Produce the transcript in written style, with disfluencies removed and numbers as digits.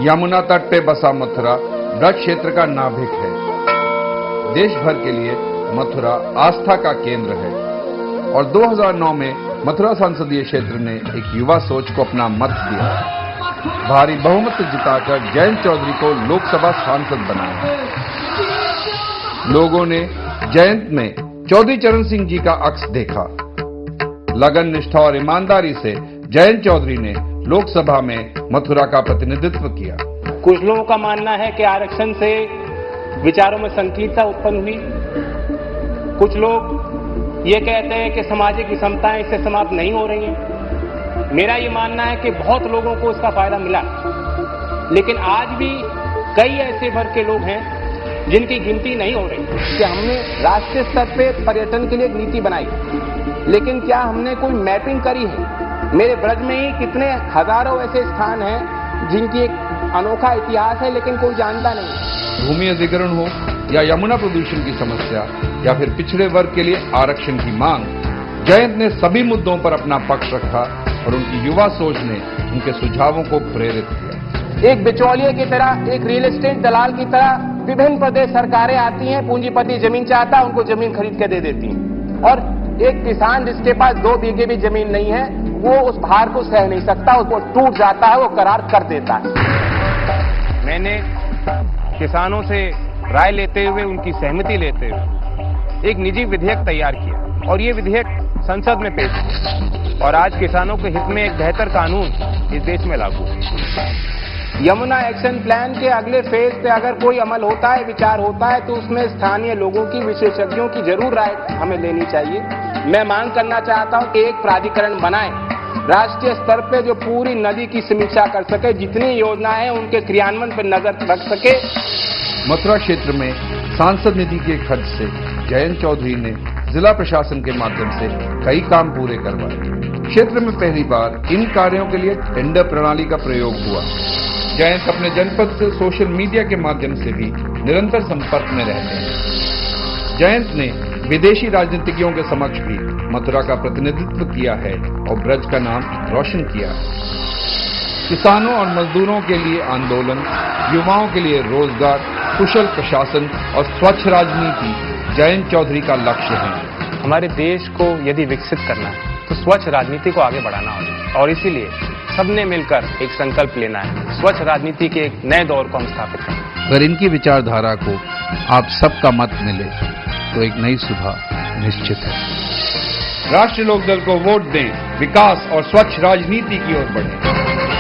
यमुना तट पे बसा मथुरा ब्रज क्षेत्र का नाभिक है। देश भर के लिए मथुरा आस्था का केंद्र है और 2009 में मथुरा संसदीय क्षेत्र ने एक युवा सोच को अपना मत दिया। भारी बहुमत जिताकर जयंत चौधरी को लोकसभा सांसद बनाया। लोगों ने जयंत में चौधरी चरण सिंह जी का अक्स देखा। लगन, निष्ठा और ईमानदारी से जयंत चौधरी ने लोकसभा में मथुरा का प्रतिनिधित्व किया। कुछ लोगों का मानना है कि आरक्षण से विचारों में संकीर्णता उत्पन्न हुई। कुछ लोग ये कहते हैं कि सामाजिक विषमताएं इससे समाप्त नहीं हो रही हैं। मेरा ये मानना है कि बहुत लोगों को इसका फायदा मिला, लेकिन आज भी कई ऐसे वर्ग के लोग हैं जिनकी गिनती नहीं हो रही। कि हमने राष्ट्रीय स्तर पे पर्यटन के लिए एक नीति बनाई, लेकिन क्या हमने कोई मैपिंग करी है? मेरे ब्रज में ही कितने हजारों ऐसे स्थान हैं जिनकी एक अनोखा इतिहास है, लेकिन कोई जानता नहीं। भूमि अधिग्रहण हो या यमुना प्रदूषण की समस्या या फिर पिछड़े वर्ग के लिए आरक्षण की मांग, जयंत ने सभी मुद्दों पर अपना पक्ष रखा और उनकी युवा सोच ने उनके सुझावों को प्रेरित किया। एक बिचौलिए की तरह, एक रियल एस्टेट दलाल की तरह विभिन्न प्रदेश सरकारें आती हैं, पूंजीपति जमीन चाहता है, उनको जमीन खरीद के दे देती हैं, और एक किसान जिसके पास 2 बीघे भी जमीन नहीं है, वो उस भार को सह नहीं सकता, उसको टूट जाता है, वो करार कर देता है। मैंने किसानों से राय लेते हुए, उनकी सहमति लेते हुए एक निजी विधेयक तैयार किया और ये विधेयक संसद में पेश किया और आज किसानों के हित में एक बेहतर कानून इस देश में लागू है। यमुना एक्शन प्लान के अगले फेज पे अगर कोई अमल होता है, विचार होता है, तो उसमें स्थानीय लोगों की, विशेषज्ञों की जरूर राय हमें लेनी चाहिए। मैं मांग करना चाहता हूं कि एक प्राधिकरण बनाएं राष्ट्रीय स्तर पे जो पूरी नदी की समीक्षा कर सके, जितनी योजनाएं हैं उनके क्रियान्वयन पर नजर रख सके। मथुरा क्षेत्र में सांसद निधि के खर्च से जयंत चौधरी ने जिला प्रशासन के माध्यम से कई काम पूरे करवाए। क्षेत्र में पहली बार इन कार्यों के लिए टेंडर प्रणाली का प्रयोग हुआ। जयंत अपने जनपद से सोशल मीडिया के माध्यम से भी निरंतर संपर्क में रहते हैं। जयंत ने विदेशी राजनीतिज्ञों के समक्ष भी मथुरा का प्रतिनिधित्व किया है और ब्रज का नाम रोशन किया है। किसानों और मजदूरों के लिए आंदोलन, युवाओं के लिए रोजगार, कुशल प्रशासन और स्वच्छ राजनीति जयंत चौधरी का लक्ष्य है। हमारे देश को यदि विकसित करना है तो स्वच्छ राजनीति को आगे बढ़ाना होगा और इसीलिए सबने मिलकर एक संकल्प लेना है। स्वच्छ राजनीति के एक नए दौर को हम स्थापित करें। अगर इनकी विचारधारा को आप सबका मत मिले तो एक नई सुबह निश्चित है। राष्ट्रीय लोकदल को वोट दें, विकास और स्वच्छ राजनीति की ओर बढ़ें।